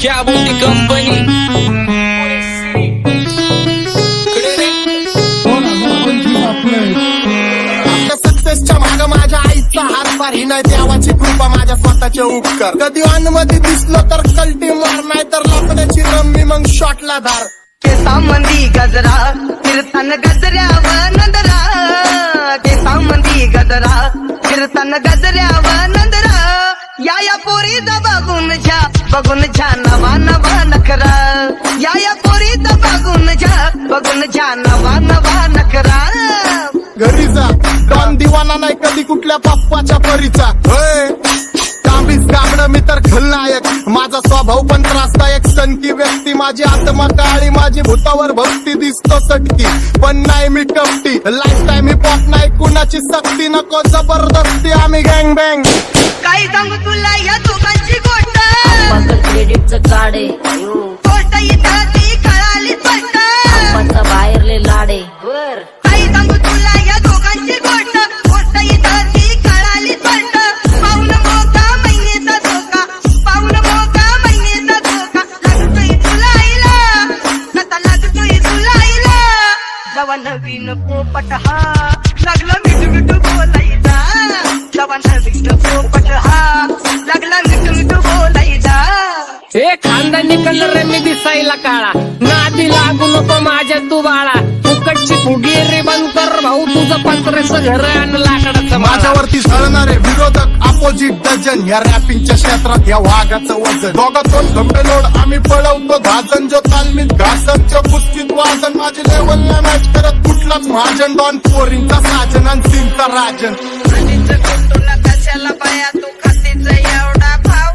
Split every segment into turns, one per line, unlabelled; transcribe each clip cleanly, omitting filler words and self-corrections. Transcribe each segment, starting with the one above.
क्या बोलती कंपनी
सक्सेसच्या माग माझ्या आईचा हातभार ही नाही देवाची कृपा माझ्या स्वतःचे उपकार कधी ऑनमध्ये दिसलो तर कल्टी मार नाही तर लपण्याची रम्मी मग शॉटला धार
केसामंदी गजरा कीर्तन गजऱ्यावर नंदरा केसामंदी गजरा कीर्तन गजऱ्यावर नंदरा या पोरीचा बघून झा नवा नवा नखरा या पोरीचा बघून झा नवा नवा नखरा
घरी जा डॉन दिवाना नाही कधी कुठल्या पप्पाच्या परीचा कांबीस गागडं मी तर खलनायक माझा स्वभाव पण त्रासदायक सनकी व्यक्ती माझी आत्मा काळी माझी भूतावर भक्ती दिसतो सटकी पण नाही मी कपटी लाईफ टाइम हिप हॉप नाही कुणाची सक्ती नको जबरदस्ती आम्ही गँग बँग
काही सांगू तुला या दोघांची गोष्ट
क्रेडिटचं काढे
गोष्ट इथं ती कळाली स्पष्ट
बाहेरले लाडे बर
काही सांगू तुला या दोघांची गोष्ट गोष्ट इथं ती कळाली स्पष्ट पाऊन मोका महिन्याचा धोका पाऊन मोका महिन्याचा धोका लागतोय तुला आईला नका लागतोय तुला आईला जवा नवीन पोपट हा लागला मिठू मिठू बोलायचा जवा नवीन पोपट हा लागला मिठू मिठू बोलायचा
हे खानदानी कलर मी दिसायला काळा नादी लागू नको माझ्या तू बाळा फुकटची फुगीरी बंद कर भाऊ तुझं पत्र्याचं घर आणि लाकडाचं
माझ्यावरती झळणारे विरोधक अपोजिट डझन या रॅपिंगच्या क्षेत्रात या वाघाचं वजन दोघातून खंबे लोड आम्ही पळवतो धाजन जो तालमीत घासनच्या कुस्तीत वाजन माझी लेवल नाही मॅच करत कुठलाच महाजन डॉन पोरींचा साजन आणि सीनचा राजन
कशाला बाया तू खातीच एवढा भाव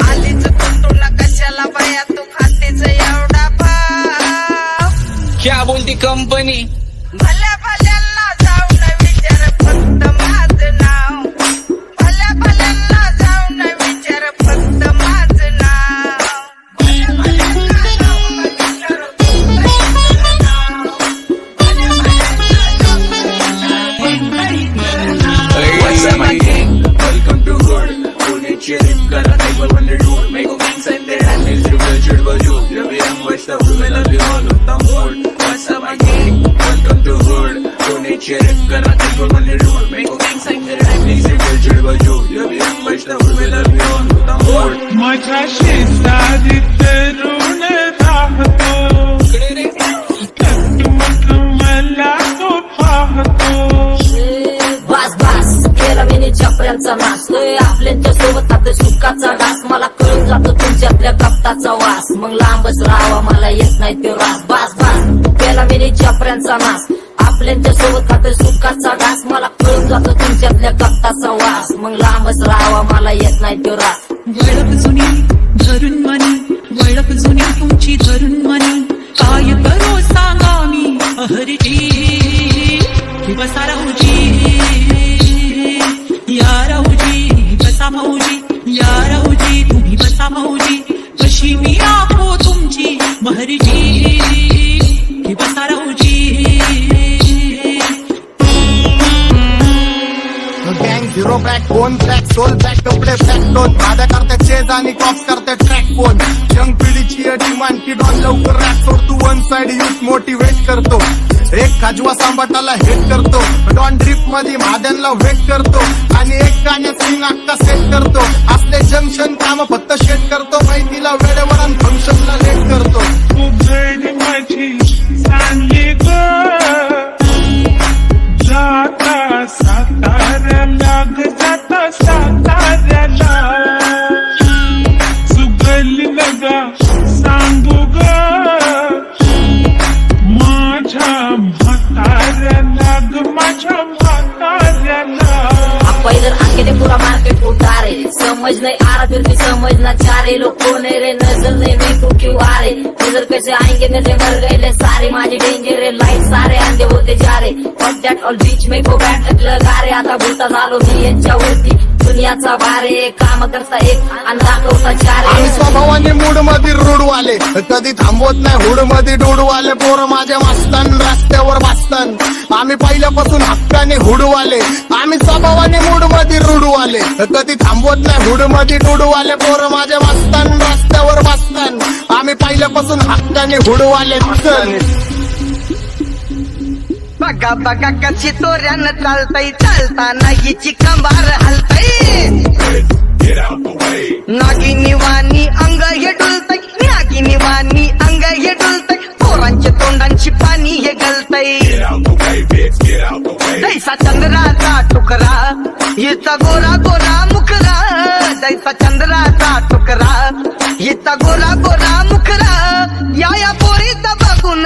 आलीच तुला कशाला बाया तू खातीच एवढा भाव
क्या बोलती कंपनी
भल्या भल्यांना जाऊन विचार फक्त माझं नाव भल्या भल्यांना जाऊन विचार फक्त माझं नाव भल्या भल्यांना जाऊन विचार
What's up my gang? Welcome to Hood. Pune cheering kara table when they do. Make a gang sign there and it's real value. Love you and what's up? We love you all of them Hood. What's up my gang? Welcome to Hood. Pune cheering kara table when they do. Make a gang sign there and it's real value. Love you and what's up? We love you all of them Hood.
माझ्या शेजारी तरुण राहतो मग मला तो पाहतो
बास बास केला मी चपऱ्यांचा नाश आपल्यांच्या सोबत आता सुखाचा डास मला कळून जातो तुमच्यातल्या कपटाचा वास मग लांबच राहावा मला येत नाही तो रास बास बास केला मी चपऱ्यांचा नाश आपल्यांच्या सोबत आता सुखाचा डास मला कळून जातो तुमच्यातल्या कपटाचा वास मग लांबच राहावा मला येत नाही तो रास
वळप जुनी धरून मनी वळप जुनी तुमची धरून मनी काय करो सांगा मी अहरजी बसा राहूजी या राहूजी बसा भाऊजी या राहूजी तुम्ही बसा भाऊजी कशी मी राहो तुमची महरजी बसा राहूजी
गँग zero back phone track soul back कपडे बॅक टोन भाड्या करते चेज आणि क्रॉप करते ट्रॅक फोन यंग पिढीची डिमांड की डॉन लवकर रॅप सोड तू वन साइड यूथ मोटिवेट करतो एक खाजवा सांबाटाला हेट करतो डॉन ड्रिप मध्ये भाद्यांना वेट करतो आणि एक गाण्यात सिंग अक्का सेट करतो असले जंक्शन काम फक्त शेट करतो माहितीला वेळेवर आणि फंक्शनला लेट करतो
उघड माझी चांगली ग जाता साताऱ्याला ग जाता साताऱ्याला सुगली नगा सांगू ग माझ्या म्हाताऱ्याला ग माझ्या म्हाताऱ्याला
पहिलं आंखेने पूरा मार्केट उठा रे समझ नहीं आ रहा फिर भी समझना चाह रहे लोग कौन है रे नजर नहीं मेरे को क्यों आ रहे नजर कैसे आएंगे नजर मर गए ले सारे माझी डेंजर है लाइट सारे अंधे होते जा रहे और डेट और बीच में को बैठ लगा रे आता बोलता झालो मी यांच्यावरती दुनियाचा भारे काम करता एक आणि दाखवता चार
आम्ही स्वभावाने मूड मध्ये रूडवाले कधी थांबवत नाही हुड मध्ये डोडवाले पोरं माझ्या वाचतान रस्त्यावर वाचतान आम्ही पहिल्यापासून हक्काने हुडवाले आम्ही स्वभावाने मूड मध्ये रूडवाले कधी थांबवत नाही हुड मध्ये डोडवाले पोरं माझ्या वाचतान रस्त्यावर पहिल्यापासून हक्काने हुडवाले चल.
बघा बघा कशी तोऱ्यानं चालतय, चालताना हिची कंबार हलतय. नागिनी वाणी अंग हे डुलतय, नागिनी वाणी अंग हे डुलतय. पोरांच्या तोंडांची पाणी हे गलतय. जैसा चंद्राचा तुकडा हिचा गोरा गोरा मुखरा. जैसा चंद्राचा तुकडा हिचा गोरा गोरा मुखरा. या पोरीचा बघून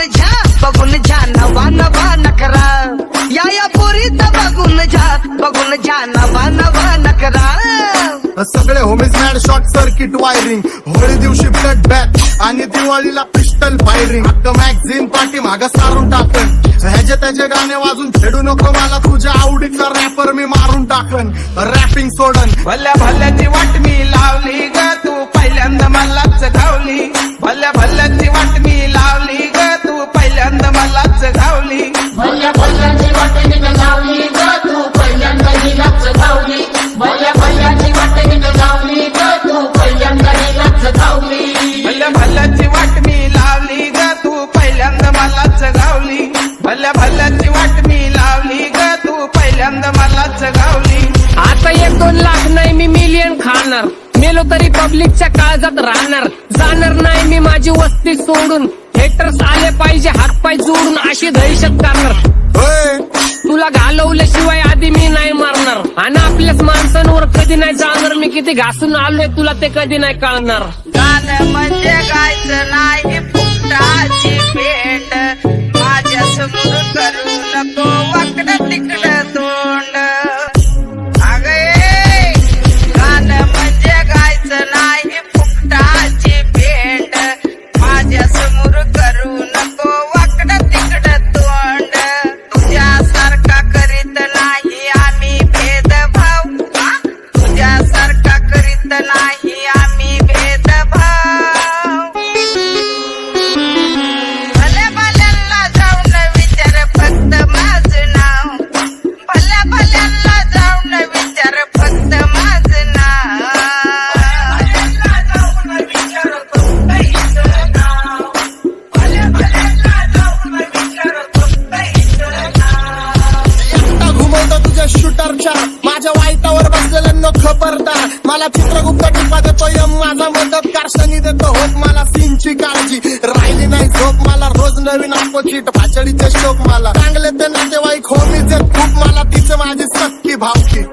झा नवा नवा नखरा. या पोरीचा बघून झा नवा नवा नखरा.
सगळे homies mad short circuit wiring. Holi दिवशी ब्लड बॅथ आणि दिवाळीला पिस्टल फायरिंग. हक्क मॅगझिन पाठी मागं सारून टाकन. ह्याचे त्याचे गाणे वाजून खेळू नको मला, तुझ्या आवडीचा रॅपर मी मारून टाकन. रॅपिंग सोडन.
भल्या भल्याची वाट मी लावली ग, तू पहिल्यांदा मलाच घावली. भल्या भल्याची वाट मी लावली ग, तू पहिल्यांदा मलाच घावली.
भल्या भल्याची वाट मी लावली ग, तू पहिल्यांदा हिलाच घावली. भल्या भल्याची वाट मी लावली ग, तू पहिल्यांदा हिलाच घावली.
भल्या भल्याची वाट मी लावली ग, तू पहिल्यांदा मलाच घावली. भल्या भल्याची वाट मी लावली ग, तू पहिल्यांदा मलाच घावली.
आता 1-2 लाख नाही मी मिलियन खाणार. मेलो तरी पब्लिकच्या काळजात राहणार. जाणार नाही मी माझी वस्ती सोडून. हेटर्स आले पाहिजे हातपाय जोडून, अशी दहशत करणार. तुला घालवल्याशिवाय आधी मी नाही मारणार. आणि आपल्याच माणसांवर कधी नाही जाणार. मी किती घासून आलोय तुला ते कधी नाही कळणार.
गाणं म्हणजे गायचं नाही फुकटाची भेट. माझ्या समोर करू नको वाकडं तिकडं तोंड. अगे गाणं म्हणजे गायचं नाही फुकटाची भेट. माझ्या समोर करू नको वाकडं तिकडं तोंड. तुझ्यासारखा करीत नाही आम्ही भेदभाव. तुझ्यासारखा करीत नाही आम्ही भेदभाव. भल्या भल्यांना जाऊन विचार फक्त माझं नाव. भल्या भल्यांना जाऊन विचार फक्त माझं नाव.
घुमवतो तुझ्या शूटरच्या माझ्या वाईटावर बसलेल्यांना खबरदार. मला चित्रगुप्त टिपा देतो यम माझा मदतगार. शनी देतो होप मला सीनची काळजी. राहिली नाही झोप मला रोज नवीन अपोजिट भाचडीचे शोक. मला चांगले ते नातेवाईक होमीच खूप. मला तिचं माझी सक्की भावकी.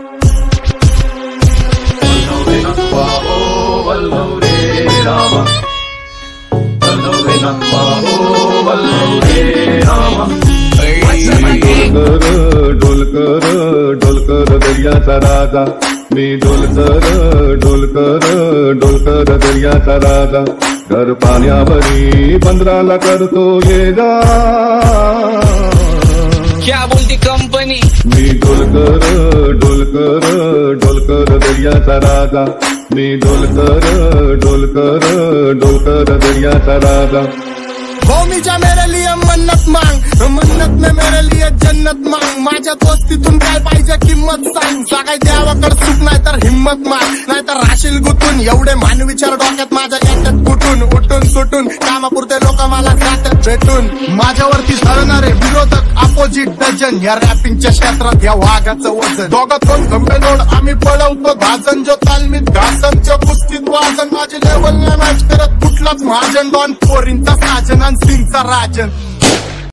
ढोलकर ढोलकर दर्याचा राजा. मी ढोलकर दर्याचा राजा. घर पाण्यावरी बंदराला करतो ये जा.
क्या बोलती कंपनी.
मी ढोलकर दर्याचा राजा. मी ढोलकर दर्याचा राजा.
होमीच्या मेरे लिए मन्नत मांग. मन्नत में मेरे लिए जन्नत मांग. माझ्या दोस्तीतून काय पाहिजे किंमत सांग. सगळ्या देवाकडे सुख नाही तर हिम्मत माग. नाहीतर राशील गुतून. एवढे मानविचार डोक्यात माझ्या येतात कुठून. उठून सुटून कामापुरते लोक मला जातात भेटून. माझ्यावरती धरणारे विरोधक अपोजिट डझन. या रॅपिंगच्या क्षेत्रात या वाघाचं वजन. दोघात कोण खंबे लोड आम्ही पळवतो भाजन. जो तालमीत घासनच्या कुस्तीत वाजन. माझी लेवल नाही मॅच करत कुठलाच महाजन. डॉन पोरींचा साजन आणि सिंगचा राजन.